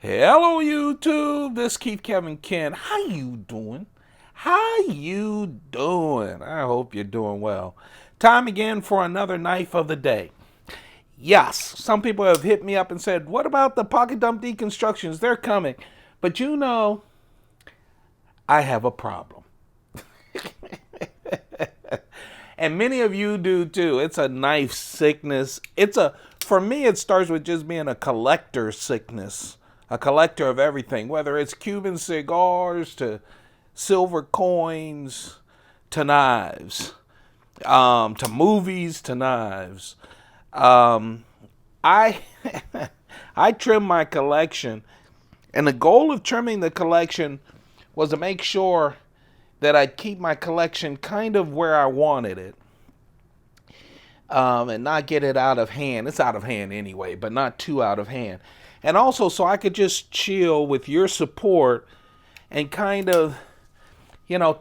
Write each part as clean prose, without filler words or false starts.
Hello YouTube, this Keith Kevin Ken. How you doing? How you doing? I hope you're doing well. Time again for another knife of the day. Yes, some people have hit me up and said, what about the pocket dump deconstructions? They're coming. But you know, I have a problem. And many of you do too. It's a knife sickness. For me, it starts with just being a collector sickness, a collector of everything, whether it's Cuban cigars to silver coins to knives, to movies to knives. I I trim my collection, and the goal of trimming the collection was to make sure that I'd keep my collection kind of where I wanted it, and not get it out of hand. It's out of hand anyway, but not too out of hand. And also so I could just chill with your support and kind of,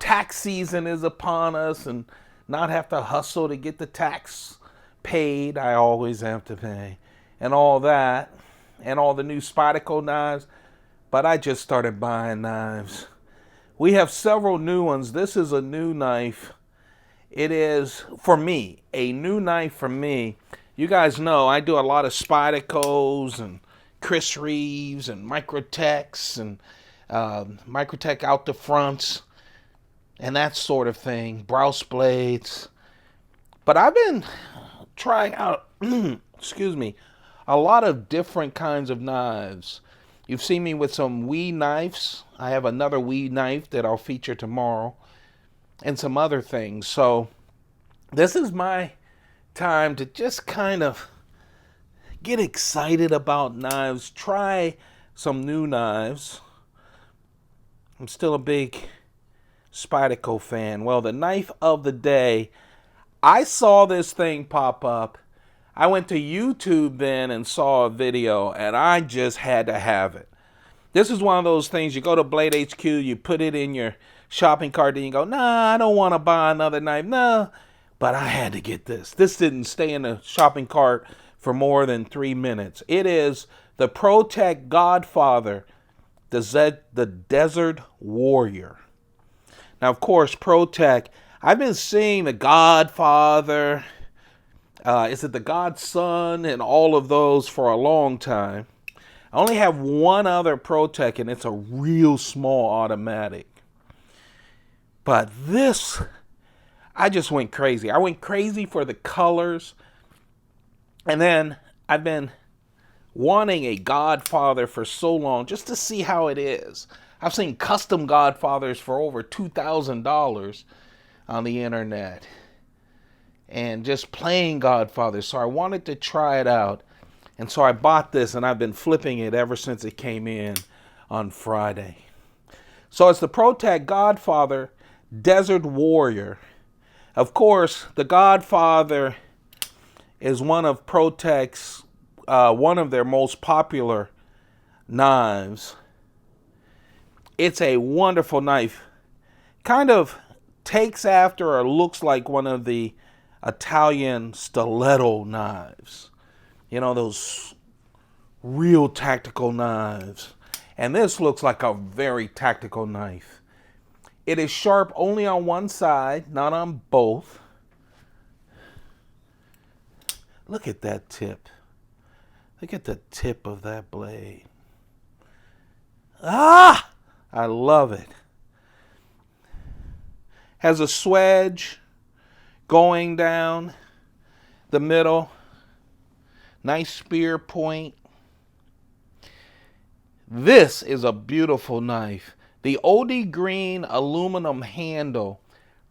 tax season is upon us and not have to hustle to get the tax paid. I always have to pay and all that and all the new Spyderco knives. But I just started buying knives. We have several new ones. This is a new knife. It is, for me, a new knife for me. You guys know I do a lot of Spydercos and Chris Reeves and Microtechs and Microtech out the fronts and that sort of thing. Browse blades. But I've been trying out, excuse me, a lot of different kinds of knives. You've seen me with some Wee knives. I have another Wee knife that I'll feature tomorrow, and some other things. So this is my time to just kind of get excited about knives, try some new knives. I'm still a big Spyderco fan. Well, the knife of the day, I saw this thing pop up. I went to YouTube then and saw a video, and I just had to have it. This is one of those things, you go to Blade HQ, you put it in your shopping cart, and you go, nah, I don't want to buy another knife. No, but I had to get this. This didn't stay in the shopping cart for more than 3 minutes. It is the Protech Godfather, the Desert Warrior. Now, of course, Protech, I've been seeing the Godfather, is it the Godson, and all of those for a long time. I only have one other Protech, and it's a real small automatic. But this, I just went crazy. I went crazy for the colors. And then I've been wanting a Godfather for so long just to see how it is. I've seen custom Godfathers for over $2,000 on the internet. And just plain Godfathers. So I wanted to try it out. And so I bought this, and I've been flipping it ever since it came in on Friday. So it's the Protech Godfather Desert Warrior. Of course, the Godfather is one of Protech's, one of their most popular knives. It's a wonderful knife. Kind of takes after or looks like one of the Italian stiletto knives. You know, those real tactical knives. And this looks like a very tactical knife. It is sharp only on one side, not on both. Look at that tip. Look at the tip of that blade. Ah! I love it. Has a swedge going down the middle. Nice spear point. This is a beautiful knife. The OD green aluminum handle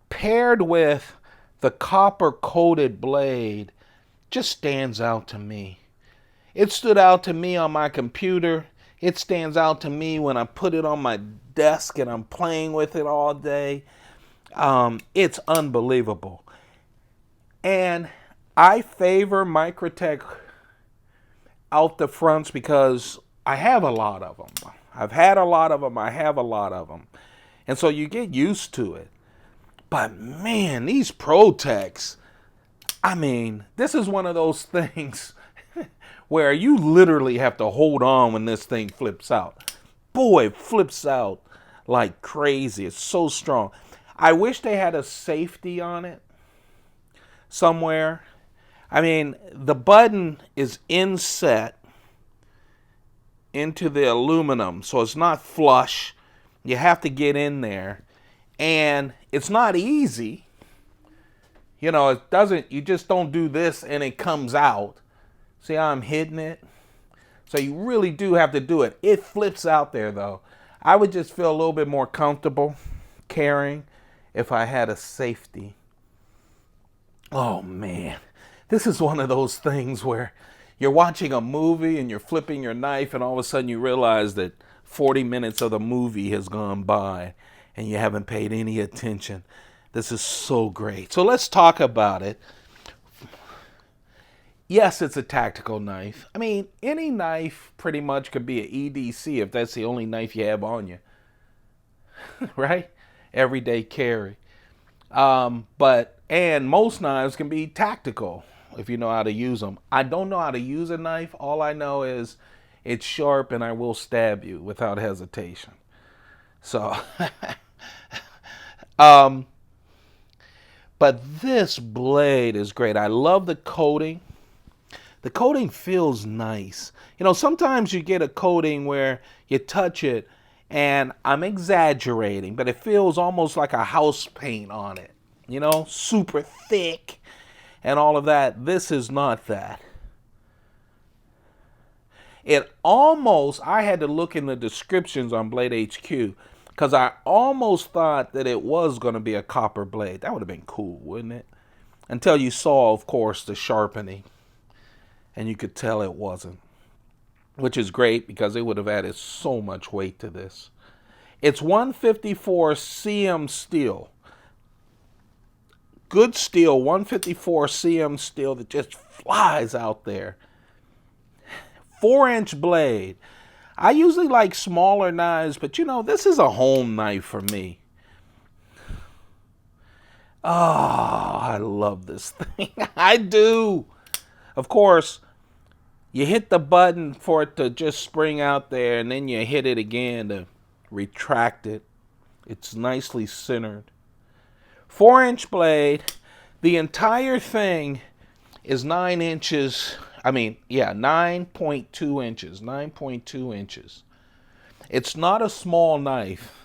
paired with the copper coated blade just stands out to me. It stood out to me on my computer. It stands out to me when I put it on my desk and I'm playing with it all day. It's unbelievable. And I favor Microtech out the fronts because I have a lot of them. I've had a lot of them. I have a lot of them. And so you get used to it. But man, these Protechs, I mean, this is one of those things where you literally have to hold on when this thing flips out. Boy, it flips out like crazy. It's so strong. I wish they had a safety on it somewhere. I mean, the button is inset into the aluminum, so it's not flush. You have to get in there, and it's not easy. You know, it doesn't, you just don't do this and it comes out. See how I'm hitting it? So you really do have to do it. It flips out there though. I would just feel a little bit more comfortable carrying if I had a safety. Oh man, this is one of those things where you're watching a movie and you're flipping your knife and all of a sudden you realize that 40 minutes of the movie has gone by and you haven't paid any attention. This is so great. So let's talk about it. Yes, it's a tactical knife. I mean, any knife pretty much could be an EDC if that's the only knife you have on you. Right? Everyday carry. And most knives can be tactical if you know how to use them. I don't know how to use a knife. All I know is it's sharp and I will stab you without hesitation. So, but this blade is great. I love the coating. The coating feels nice. You know, sometimes you get a coating where you touch it, and I'm exaggerating, but it feels almost like a house paint on it. You know, super thick and all of that. This is not that. It almost, I had to look in the descriptions on Blade HQ because I almost thought that it was going to be a copper blade. That would have been cool, wouldn't it? Until you saw, of course, the sharpening. And you could tell it wasn't. Which is great because it would have added so much weight to this. It's 154 cm steel. Good steel, 154 cm steel that just flies out there. 4-inch blade. I usually like smaller knives, but you know, this is a home knife for me. Oh, I love this thing. I do. Of course, you hit the button for it to just spring out there, and then you hit it again to retract it. It's nicely centered. 4-inch blade. The entire thing is 9 inches. 9.2 inches. 9.2 inches. It's not a small knife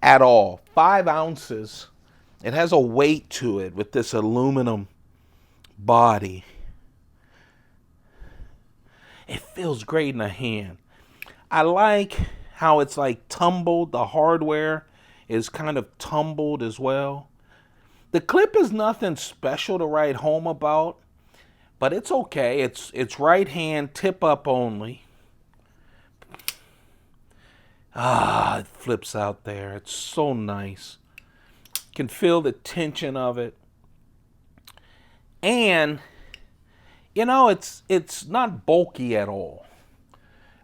at all. 5 ounces. It has a weight to it with this aluminum body. It feels great in the hand. I like how it's like tumbled. The hardware is kind of tumbled as well. The clip is nothing special to write home about, but it's okay. It's right hand, tip up only. Ah, it flips out there. It's so nice. You can feel the tension of it. And you know, it's not bulky at all.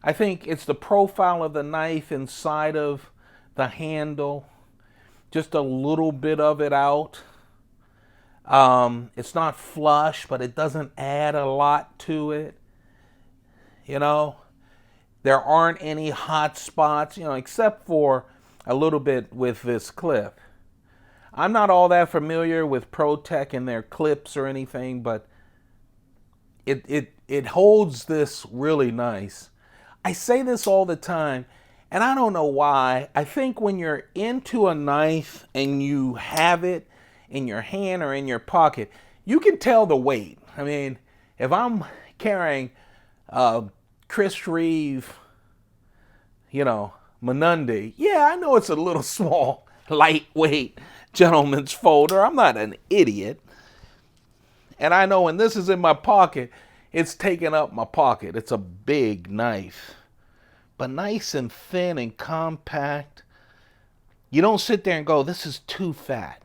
I think it's the profile of the knife inside of the handle. Just a little bit of it out. It's not flush, but it doesn't add a lot to it. You know, there aren't any hot spots, you know, except for a little bit with this clip. I'm not all that familiar with Protech and their clips or anything, but it holds this really nice. I say this all the time, and I don't know why. I think when you're into a knife and you have it in your hand or in your pocket, you can tell the weight. I mean, if I'm carrying Chris Reeve, you know, Menundi, yeah, I know it's a little small, lightweight gentleman's folder. I'm not an idiot. And I know when this is in my pocket, it's taking up my pocket. It's a big knife, but nice and thin and compact. You don't sit there and go, this is too fat.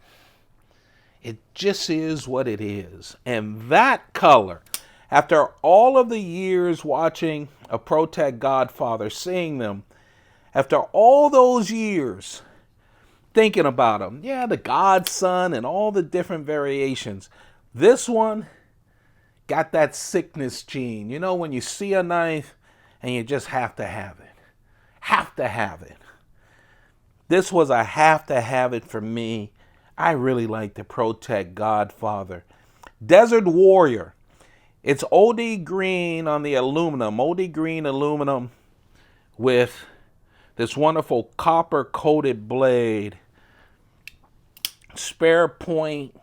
It just is what it is. And that color, after all of the years watching a Protech Godfather, seeing them, after all those years thinking about them, yeah, the Godson and all the different variations, this one got that sickness gene. You know, when you see a knife and you just have to have it. Have to have it. This was a have to have it for me. I really like the Protech Godfather. Desert Warrior. It's OD green on the aluminum. OD green aluminum with this wonderful copper coated blade. Spare point.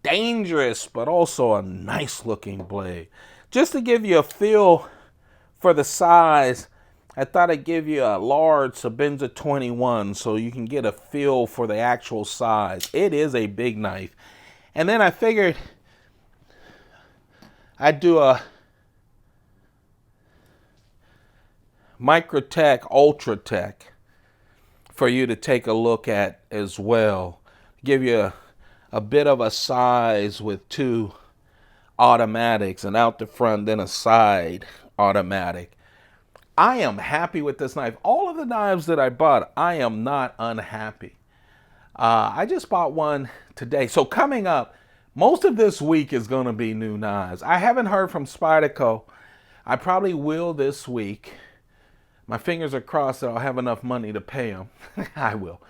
Dangerous, but also a nice looking blade. Just to give you a feel for the size, I thought I'd give you a large Sabenza 21 so you can get a feel for the actual size. It is a big knife. And then I figured I'd do a Microtech Ultratech for you to take a look at as well. Give you a bit of a size with two automatics, and out the front, then a side automatic. I am happy with this knife. All of the knives that I bought, I am not unhappy. I just bought one today. So coming up, most of this week is going to be new knives. I haven't heard from Spyderco. I probably will this week. My fingers are crossed that I'll have enough money to pay them. I will.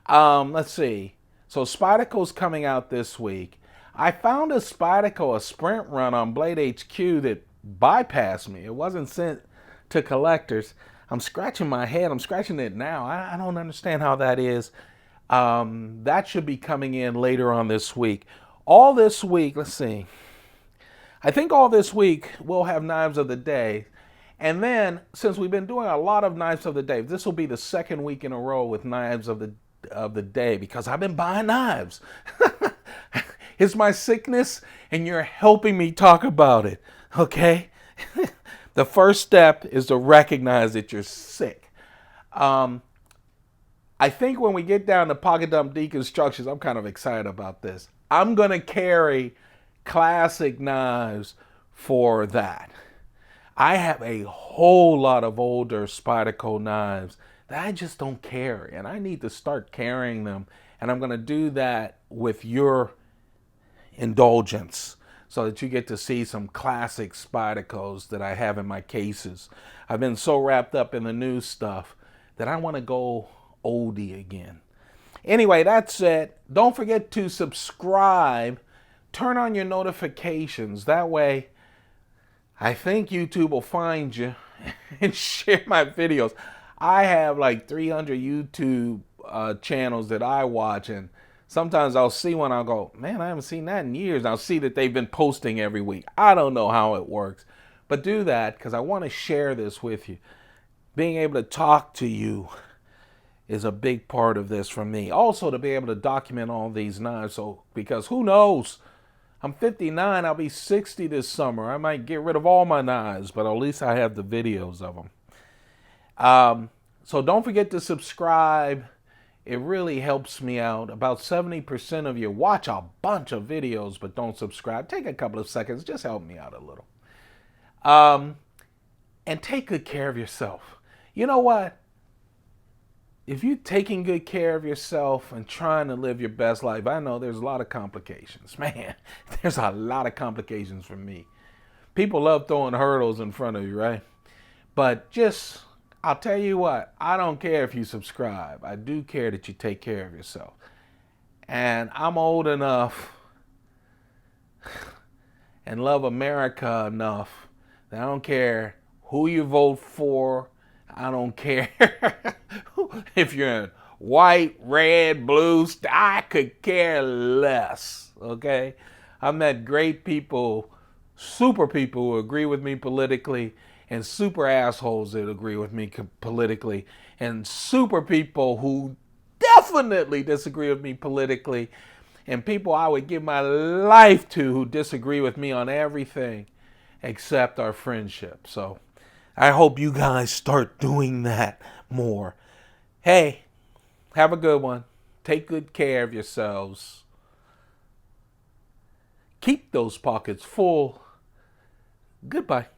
Let's see. So Spyderco's coming out this week. I found a Spyderco, a sprint run on Blade HQ that bypassed me. It wasn't sent to collectors. I'm scratching my head. I'm scratching it now. I don't understand how that is. That should be coming in later on this week. All this week, let's see. I think all this week we'll have Knives of the Day. And then, since we've been doing a lot of Knives of the Day, this will be the second week in a row with Knives of the Day because I've been buying knives. It's my sickness, and you're helping me talk about it, okay? The first step is to recognize that you're sick. I think when we get down to pocket dump deconstructions, I'm kind of excited about this. I'm going to carry classic knives for that. I have a whole lot of older Spyderco knives that I just don't carry, and I need to start carrying them, and I'm going to do that with your indulgence so that you get to see some classic Spydercos that I have in my cases. I've been so wrapped up in the new stuff that I want to go oldie again. Anyway, that's it. Don't forget to subscribe. Turn on your notifications. That way, I think YouTube will find you and share my videos. I have like 300 YouTube channels that I watch, and sometimes I'll see one, I'll go, man, I haven't seen that in years. I'll see that they've been posting every week. I don't know how it works, but do that because I want to share this with you. Being able to talk to you is a big part of this for me. Also, to be able to document all these knives, because who knows? I'm 59, I'll be 60 this summer. I might get rid of all my knives, but at least I have the videos of them. So don't forget to subscribe. It really helps me out. About 70% of you watch a bunch of videos but don't subscribe. Take a couple of seconds. Just help me out a little. And take good care of yourself. You know what? If you're taking good care of yourself and trying to live your best life, I know there's a lot of complications. Man, there's a lot of complications for me. People love throwing hurdles in front of you, right? But just, I'll tell you what, I don't care if you subscribe. I do care that you take care of yourself. And I'm old enough and love America enough that I don't care who you vote for. I don't care if you're in white, red, blue. I could care less, okay? I've met great people, super people who agree with me politically, and super assholes that agree with me politically, and super people who definitely disagree with me politically, and people I would give my life to who disagree with me on everything except our friendship. So I hope you guys start doing that more. Hey, have a good one. Take good care of yourselves. Keep those pockets full. Goodbye.